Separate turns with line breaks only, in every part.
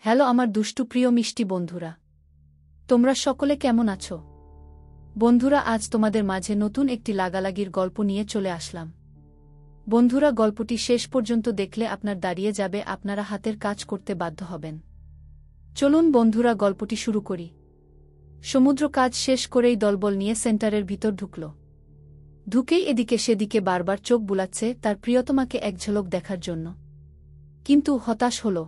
Hello আমার দুষ্টু প্রিয় মিষ্টি বন্ধুরা, তোমরা সকলে কেমন আছো? বন্ধুরা, আজ তোমাদের মাঝে নতুন একটি লাগালাগির গল্প নিয়ে চলে আসলাম। বন্ধুরা, গল্পটি শেষ পর্যন্ত দেখলে আপনার দাঁড়িয়ে যাবে, আপনারা হাতের কাজ করতে বাধ্য হবেন। চলুন বন্ধুরা, গল্পটি শুরু করি। সমুদ্র কাজ শেষ করেই দলবল নিয়ে সেন্টারের ভিতর ঢুকল। ঢুকেই এদিকে সেদিকে বারবার চোখ বুলাচ্ছে তার প্রিয়তমাকে এক ঝলক দেখার জন্য, কিন্তু হতাশ হল।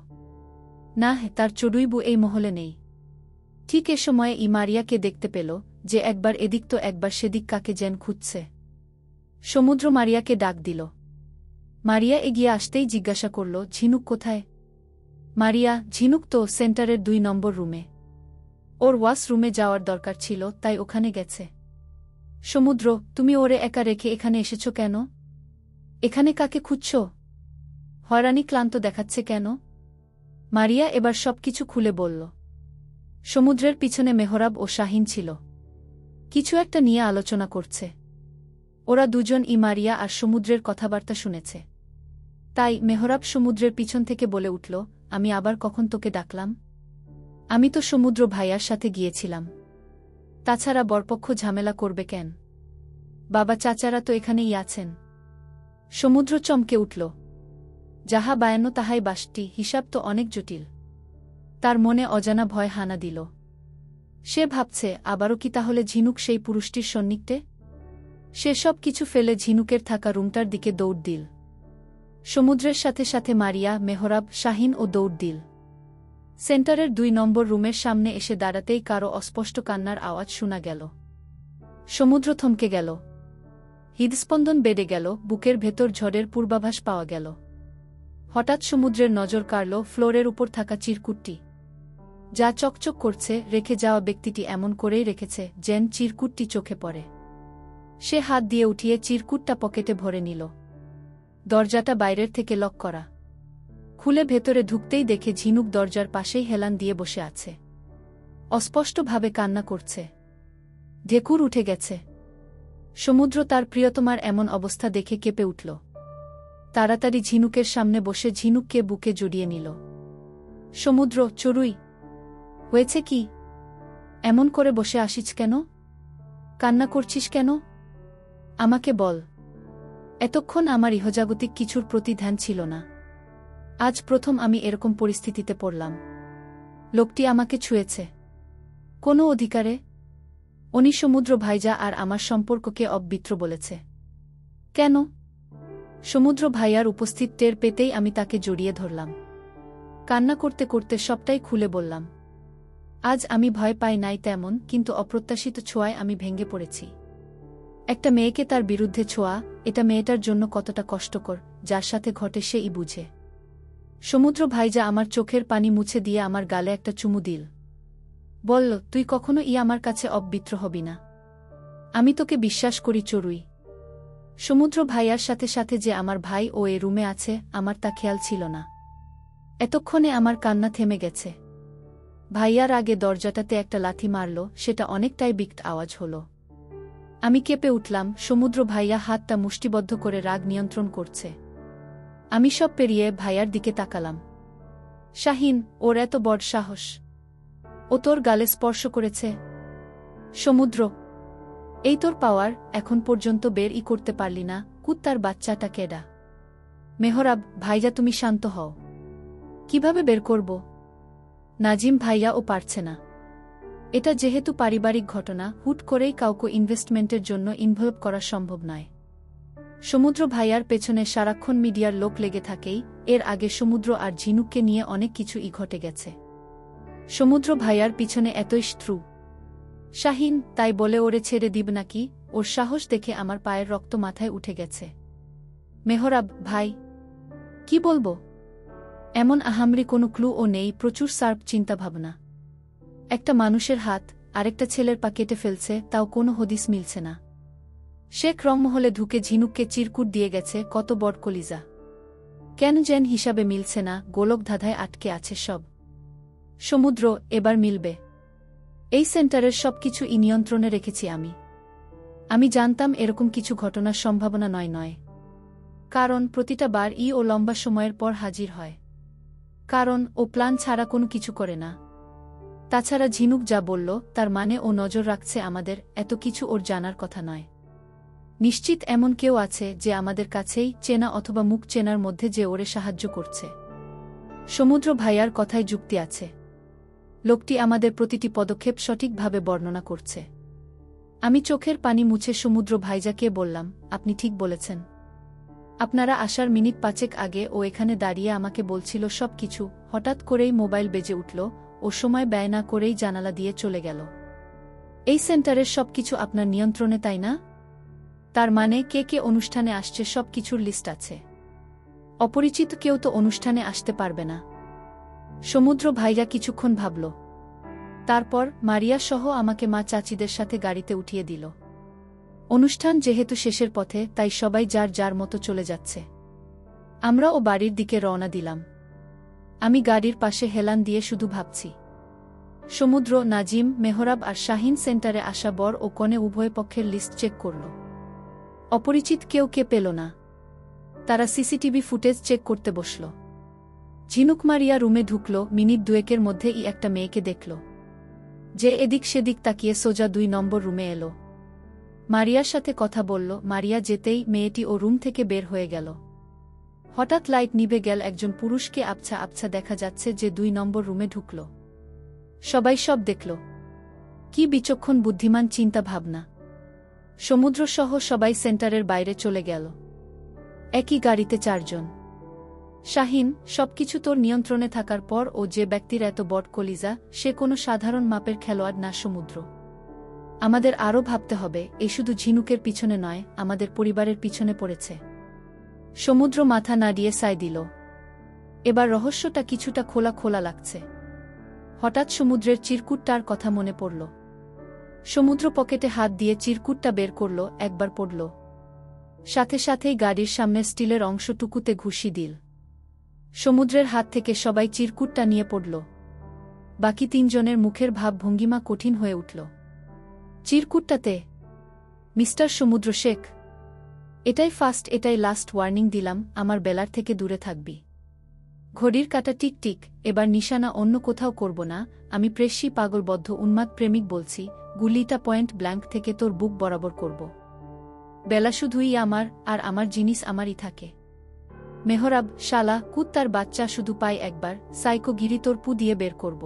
না, তার চড়ুইবু এই মহলে নেই। ঠিক এ সময়ে মারিয়াকে দেখতে পেল, যে একবার এদিক তো একবার সেদিক কাকে যেন খুঁজছে। সমুদ্র মারিয়াকে ডাক দিল। মারিয়া এগিয়ে আসতেই জিজ্ঞাসা করল, ঝিনুক কোথায়? মারিয়া, ঝিনুক তো সেন্টারের 2 নম্বর রুমে। ওর ওয়াশ রুমে যাওয়ার দরকার ছিল, তাই ওখানে গেছে। সমুদ্র, তুমি ওরে একা রেখে এখানে এসেছ কেন? এখানে কাকে খুঁজছ? হয়রানি ক্লান্ত দেখাচ্ছে কেন? মারিয়া এবার সবকিছু খুলে বলল। সমুদ্রের পিছনে মেহরাব ও শাহিন ছিল। কিছু একটা নিয়ে আলোচনা করছে। ওরা দুজন মারিয়া আর সমুদ্রের কথাবার্তা শুনেছে। তাই মেহরাব সমুদ্রের পিছন থেকে বলে উঠল, আমি আবার কখন তোকে ডাকলাম? আমি তো সমুদ্র ভাইয়ার সাথে গিয়েছিলাম। তাছাড়া বরপক্ষ ঝামেলা করবে কেন? বাবা চাচারা তো এখানেই আছেন। সমুদ্র চমকে উঠল। যাহা বায়ান্ন তাহাই বাসটি, হিসাব তো অনেক জটিল। তার মনে অজানা ভয় হানা দিল। সে ভাবছে, আবারও কি তাহলে ঝিনুক সেই পুরুষটির সন্নিকটে? সে সব কিছু ফেলে ঝিনুকের থাকা রুমটার দিকে দৌড় দিল। সমুদ্রের সাথে সাথে মারিয়া, মেহরাব, শাহিন ও দৌড় দিল। সেন্টারের 2 নম্বর রুমের সামনে এসে দাঁড়াতেই কারো অস্পষ্ট কান্নার আওয়াজ শোনা গেল। সমুদ্র থমকে গেল। হৃদস্পন্দন বেড়ে গেল, বুকের ভেতর ঝড়ের পূর্বাভাস পাওয়া গেল। হঠাৎ সমুদ্রের নজর কাড়ল ফ্লোরের উপর থাকা চিরকুটটি। যা চকচক করছে, রেখে যাওয়া ব্যক্তিটি এমন করেই রেখেছে যেন চিরকুটটি চোখে পড়ে। সে হাত দিয়ে উঠিয়ে চিরকুটটা পকেটে ভরে নিল। দরজাটা বাইরের থেকে লক করা। খুলে ভেতরে ঢুকতেই দেখে ঝিনুক দরজার পাশেই হেলান দিয়ে বসে আছে। অস্পষ্টভাবে কান্না করছে। ঢেকুর উঠে গেছে। সমুদ্র তার প্রিয়তমার এমন অবস্থা দেখে কেঁপে উঠল। তাড়াতাড়ি ঝিনুকের সামনে বসে ঝিনুককে বুকে জড়িয়ে নিল। সমুদ্র, চড়ুই, হয়েছে কি? এমন করে বসে আসিস কেন? কান্না করছিস কেন? আমাকে বল। এতক্ষণ আমার ইহজাগতিক কিছুর প্রতি ধ্যান ছিল না। আজ প্রথম আমি এরকম পরিস্থিতিতে পড়লাম। লোকটি আমাকে ছুঁয়েছে। কোনো অধিকারে? উনি সমুদ্র ভাইজা আর আমার সম্পর্ককে অপবিত্র বলেছে। কেন? সমুদ্র ভাইয়ার উপস্থিত টের পেতেই আমি তাকে জড়িয়ে ধরলাম। কান্না করতে করতে সবটাই খুলে বললাম। আজ আমি ভয় পাই নাই তেমন, কিন্তু অপ্রত্যাশিত ছোঁয়ায় আমি ভেঙে পড়েছি। একটা মেয়েকে তার বিরুদ্ধে ছোঁয়া, এটা মেয়েটার জন্য কতটা কষ্টকর, যার সাথে ঘটে সেই বুঝে। সমুদ্র ভাইজা আমার চোখের পানি মুছে দিয়ে আমার গালে একটা চুমু দিল। বলল, তুই কখনো আমার কাছে অপবিত্র হবি না। আমি তোকে বিশ্বাস করি চড়ুই। সমুদ্র ভাইয়ার সাথে সাথে যে আমার ভাই ও এ রুমে আছে, আমার তা খেয়াল ছিল না। এতক্ষণে আমার কান্না থেমে গেছে। ভাইয়ার আগে দরজাটাতে একটা লাথি মারল, সেটা অনেকটাই বিকট আওয়াজ হল। আমি কেঁপে উঠলাম। সমুদ্র ভাইয়া হাতটা মুষ্টিবদ্ধ করে রাগ নিয়ন্ত্রণ করছে। আমি সব পেরিয়ে ভাইয়ার দিকে তাকালাম। শাহিন, ওর এত বড় সাহস! ও তোর গালে স্পর্শ করেছে? সমুদ্র, এই তোর পাওয়ার, এখন পর্যন্ত বের করতে পারলি না, কুত্তার বাচ্চাটা কেডা? মেহরাব, ভাইজা তুমি শান্ত হও। কিভাবে বের করব? নাজিম ভাইয়া ও পারছে না। এটা যেহেতু পারিবারিক ঘটনা, হুট করেই কাউকে ইনভেস্টমেন্টের জন্য ইনভলভ করা সম্ভব নয়। সমুদ্র ভাইয়ার পেছনে সারাক্ষণ মিডিয়ার লোক লেগে থাকেই, এর আগে সমুদ্র আর ঝিনুককে নিয়ে অনেক কিছু ঘটে গেছে। সমুদ্র ভাইয়ার পিছনে এতই শত্রু। শাহিন, তাই বলে ওরে ছেড়ে দিব নাকি? ওর সাহস দেখে আমার পায়ের রক্ত মাথায় উঠে গেছে। মেহরাব ভাই, কি বলবো? এমন আহামরি কোনো ক্লু ও নেই, প্রচুর শার্প চিন্তাভাবনা। একটা মানুষের হাত আরেকটা ছেলের পা কেটে ফেলছে, তাও কোনো হদিস মিলছে না। শেখ রংমহলে ঢুকে ঝিনুককে চিরকুট দিয়ে গেছে, কত বড় কলিজা! কেন যেন হিসাবে মিলছে না, গোলক ধাঁধায় আটকে আছে সব। সমুদ্র, এবার মিলবে। এই সেন্টারের সবকিছু নিয়ন্ত্রণে রেখেছি আমি। আমি জানতাম এরকম কিছু ঘটনার সম্ভাবনা নয়। কারণ প্রতিটা বার ও লম্বা সময়ের পর হাজির হয়। কারণ ও প্ল্যান ছাড়া কোনো কিছু করে না। তাছাড়া ঝিনুক যা বলল তার মানে ও নজর রাখছে আমাদের, এত কিছু ওর জানার কথা নয়। নিশ্চিত এমন কেউ আছে যে আমাদের কাছেই, চেনা অথবা মুখ চেনার মধ্যে, যে ওরে সাহায্য করছে। সমুদ্র ভাইয়ার কথায় যুক্তি আছে। লোকটি আমাদের প্রতিটি পদক্ষেপ সঠিকভাবে বর্ণনা করছে। আমি চোখের পানি মুছে সমুদ্র ভাইজাকে বললাম, আপনি ঠিক বলেছেন। আপনারা আসার মিনিট 5 আগে ও এখানে দাঁড়িয়ে আমাকে বলছিল সব কিছু, হঠাৎ করেই মোবাইল বেজে উঠল, ও সময় ব্যয় না করেই জানালা দিয়ে চলে গেল। এই সেন্টারের সবকিছু আপনার নিয়ন্ত্রণে, তাই না? তার মানে কে কে অনুষ্ঠানে আসছে সব কিছুর লিস্ট আছে। অপরিচিত কেউ তো অনুষ্ঠানে আসতে পারবে না। সমুদ্র ভাইরা কিছুক্ষণ ভাবল। তারপর মারিয়া সহ আমাকে মা চাচিদের সাথে গাড়িতে উঠিয়ে দিল। অনুষ্ঠান যেহেতু শেষের পথে, তাই সবাই যার যার মতো চলে যাচ্ছে। আমরাও বাড়ির দিকে রওনা দিলাম। আমি গাড়ির পাশে হেলান দিয়ে শুধু ভাবছি। সমুদ্র, নাজিম, মেহরাব আর শাহিন সেন্টারে আসা বর ও কনে উভয় পক্ষের লিস্ট চেক করল। অপরিচিত কেউ কে পেল না। তারা সিসিটিভি ফুটেজ চেক করতে বসল। ঝিনুক মারিয়া রুমে ঢুকল, মিনিট 2 মধ্যেই একটা মেয়েকে দেখল, যে এদিক সেদিক তাকিয়ে সোজা 2 নম্বর রুমে এলো। মারিয়ার সাথে কথা বলল। মারিয়া যেতেই মেয়েটি ও রুম থেকে বের হয়ে গেল। হঠাৎ লাইট নিভে গেল। একজন পুরুষকে আবছা আবছা দেখা যাচ্ছে, যে 2 নম্বর রুমে ঢুকল। সবাই সব দেখল। কি বিচক্ষণ বুদ্ধিমান চিন্তা ভাবনা! সমুদ্র সহ সবাই সেন্টারের বাইরে চলে গেল। একই গাড়িতে 4 জন। শাহিন, সবকিছু তোর নিয়ন্ত্রণে থাকার পর ও যে ব্যক্তির এত বড় কলিজা, সে কোনো সাধারণ মাপের খেলোয়াড় না। সমুদ্র, আমাদের আরও ভাবতে হবে। এ শুধু ঝিনুকের পিছনে নয়, আমাদের পরিবারের পিছনে পড়েছে। সমুদ্র মাথা নাড়িয়ে সায় দিল। এবার রহস্যটা কিছুটা খোলা খোলা লাগছে। হঠাৎ সমুদ্রের চিরকুটটার কথা মনে পড়ল। সমুদ্র পকেটে হাত দিয়ে চিরকুটটা বের করল, একবার পড়ল, সাথে সাথেই গাড়ির সামনের স্টিলের অংশটুকুতে ঘুষি দিল। সমুদ্রের হাত থেকে সবাই চিরকুটটা নিয়ে পড়ল। বাকি 3 জনের মুখের ভাব ভঙ্গিমা কঠিন হয়ে উঠল। চিরকুটটাতে মিস্টার সমুদ্র শেখ, এটাই ফার্স্ট, এটাই লাস্ট ওয়ার্নিং দিলাম, আমার বেলার থেকে দূরে থাকবি। ঘড়ির কাঁটা টিক টিক, এবার নিশানা অন্য কোথাও করব না। আমি প্রেস্যি পাগলবদ্ধ উন্মাদ প্রেমিক বলছি, গুলিটা পয়েন্ট ব্ল্যাঙ্ক থেকে তোর বুক বরাবর করব। বেলা শুধুই আমার, আর আমার জিনিস আমারই থাকে। মেহরাব, শালা কুত্তার বাচ্চা, শুধু পাই একবার, সাইকোগিরি তোর পু দিয়ে বের করব।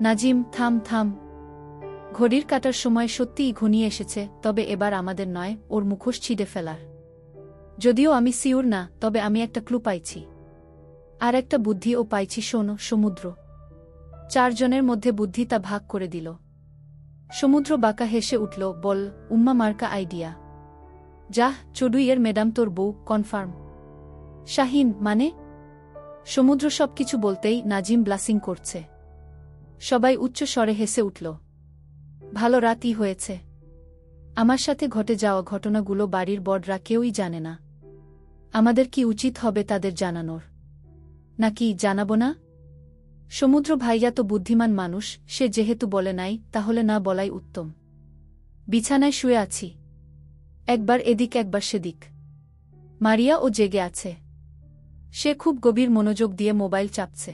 নাজিম, থাম থাম। ঘড়ির কাটার সময় সত্যিই ঘনিয়ে এসেছে, তবে এবার আমাদের নয়, ওর মুখোশ ছিঁড়ে ফেলার। যদিও আমি সিউর না, তবে আমি একটা ক্লু পাইছি। আর একটা বুদ্ধিও পাইছি। শোনো সমুদ্র। 4 জনের মধ্যে বুদ্ধি তা ভাগ করে দিল। সমুদ্র বাঁকা হেসে উঠল, বল, উম্মা মার্কা আইডিয়া। যাহ, চডুইয়ের ম্যাডাম তোর বউ, কনফার্ম। শাহিন, মানে? সমুদ্র সবকিছু বলতেই নাজিম ব্লাসিং করছে। সবাই উচ্চ স্বরে হেসে উঠল। ভালো রাতই হয়েছে। আমার সাথে ঘটে যাওয়া ঘটনাগুলো বাড়ির বড়রা কেউই জানে না। আমাদের কি উচিত হবে তাদের জানানোর? নাকি জানাবো না? সমুদ্র ভাইয়া তো বুদ্ধিমান মানুষ, সে যেহেতু বলে নাই, তাহলে না বলাই উত্তম। বিছানায় শুয়ে আছি, একবার এদিক একবার সেদিক। মারিয়া ও জেগে আছে। সে খুব গভীর মনোযোগ দিয়ে মোবাইল চাপছে।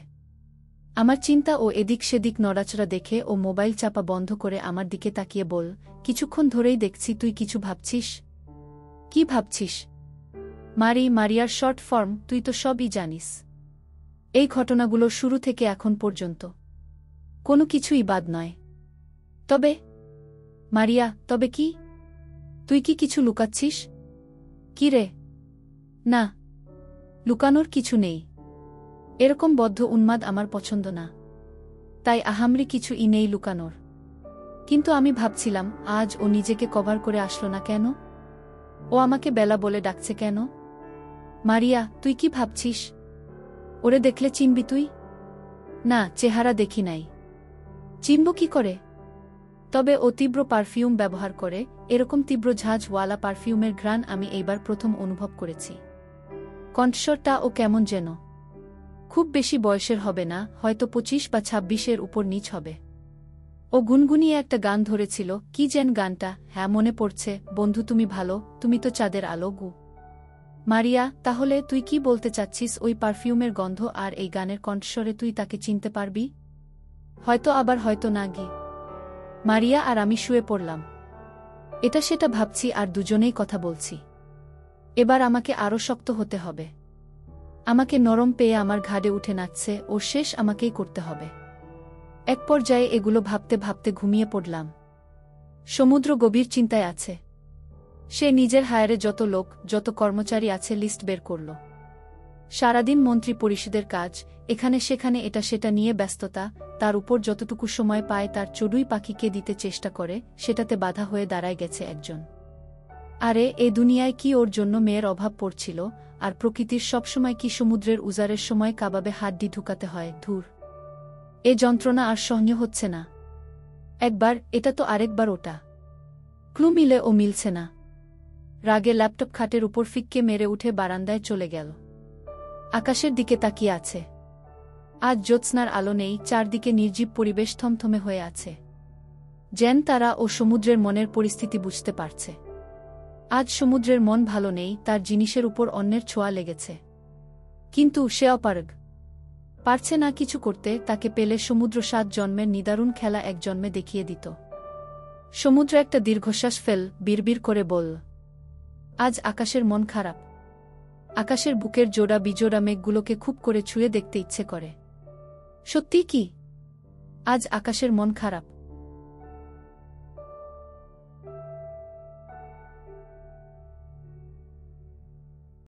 আমার চিন্তা ও এদিক সেদিক নড়াচড়া দেখে ও মোবাইল চাপা বন্ধ করে আমার দিকে তাকিয়ে বল, কিছুক্ষণ ধরেই দেখছি তুই কিছু ভাবছিস। কি ভাবছিস? মারিয়ার শর্ট ফর্ম, তুই তো সবই জানিস। এই ঘটনাগুলোর শুরু থেকে এখন পর্যন্ত কোনো কিছুই বাদ নয়। তবে মারিয়া, তবে কি? তুই কি কিছু লুকাচ্ছিস? কি রে? না, লুকানোর কিছু নেই। এরকম বদ্ধ উন্মাদ আমার পছন্দ না, তাই আহামরি কিছু নেই লুকানোর। কিন্তু আমি ভাবছিলাম, আজ ও নিজেকে কভার করে আসলো না কেন? ও আমাকে বেলা বলে ডাকছে কেন? মারিয়া, তুই কি ভাবছিস? ওরে দেখলে চিনবি তুই? না, চেহারা দেখি নাই। চিনব কি করে? তবে ও তীব্র পারফিউম ব্যবহার করে, এরকম তীব্র ঝাঁঝওয়ালা পারফিউমের ঘ্রাণ আমি এইবার প্রথম অনুভব করেছি। কণ্ঠস্বরটা ও কেমন যেন। খুব বেশি বয়সের হবে না, হয়তো 25 বা 26-এর উপর নিচ হবে। ও গুনগুনিয়ে একটা গান ধরেছিল, কি যেন গানটা, হ্যাঁ মনে পড়ছে, বন্ধু তুমি ভালো, তুমি তো চাঁদের আলো গু। মারিয়া, তাহলে তুই কি বলতে চাচ্ছিস ওই পারফিউমের গন্ধ আর এই গানের কণ্ঠস্বরে তুই তাকে চিনতে পারবি? হয়তো আবার হয়তো না গি। মারিয়া আর আমি শুয়ে পড়লাম। এটা সেটা ভাবছি আর দুজনেই কথা বলছি। এবার আমাকে আরও শক্ত হতে হবে। আমাকে নরম পেয়ে আমার ঘাড়ে উঠে নাচছে, ওর শেষ আমাকেই করতে হবে। এক পর্যায়ে এগুলো ভাবতে ভাবতে ঘুমিয়ে পড়লাম। সমুদ্র গভীর চিন্তায় আছে। সে নিজের হায়ারে যত লোক, যত কর্মচারী আছে লিস্ট বের করল। সারাদিন মন্ত্রী পরিষদের কাজ, এখানে সেখানে এটা সেটা নিয়ে ব্যস্ততা, তার উপর যতটুকু সময় পায় তার চড়ুই পাখিকে দিতে চেষ্টা করে, সেটাতে বাধা হয়ে দাঁড়ায় গেছে একজন। আরে এ দুনিয়ায় কি ওর জন্য মেয়ের অভাব পড়ছিল, আর প্রকৃতির সবসময় কি সমুদ্রের উজারের সময় কাবাবে হাড্ডি ঢুকাতে হয়? ধুর, এ যন্ত্রণা আর সহ্য হচ্ছে না। একবার এটা তো আরেকবার ওটা। ক্লু মিলে ও মিলছে না। রাগে ল্যাপটপ খাটের উপর ফিক্কে মেরে উঠে বারান্দায় চলে গেল। আকাশের দিকে তাকিয়ে আছে। আজ জ্যোৎস্নার আলো নেই, চারদিকে নির্জীব পরিবেশ থমথমে হয়ে আছে। যেন তারা ও সমুদ্রের মনের পরিস্থিতি বুঝতে পারছে। আজ সমুদ্রের মন ভালো নেই, তার জিনিসের উপর অন্যের ছোঁয়া লেগেছে। কিন্তু সে অপারগ। পারছে না কিছু করতে, তাকে পেলে সমুদ্র 7 জন্মের নিদারুণ খেলা এক জন্মে দেখিয়ে দিত। সমুদ্র একটা দীর্ঘশ্বাস ফেল, বিড়বিড় করে বলল, আজ আকাশের মন খারাপ। আকাশের বুকের জোড়া বিজোড়া মেঘগুলোকে খুব করে ছুঁয়ে দেখতে ইচ্ছে করে। সত্যি কি আজ আকাশের মন খারাপ?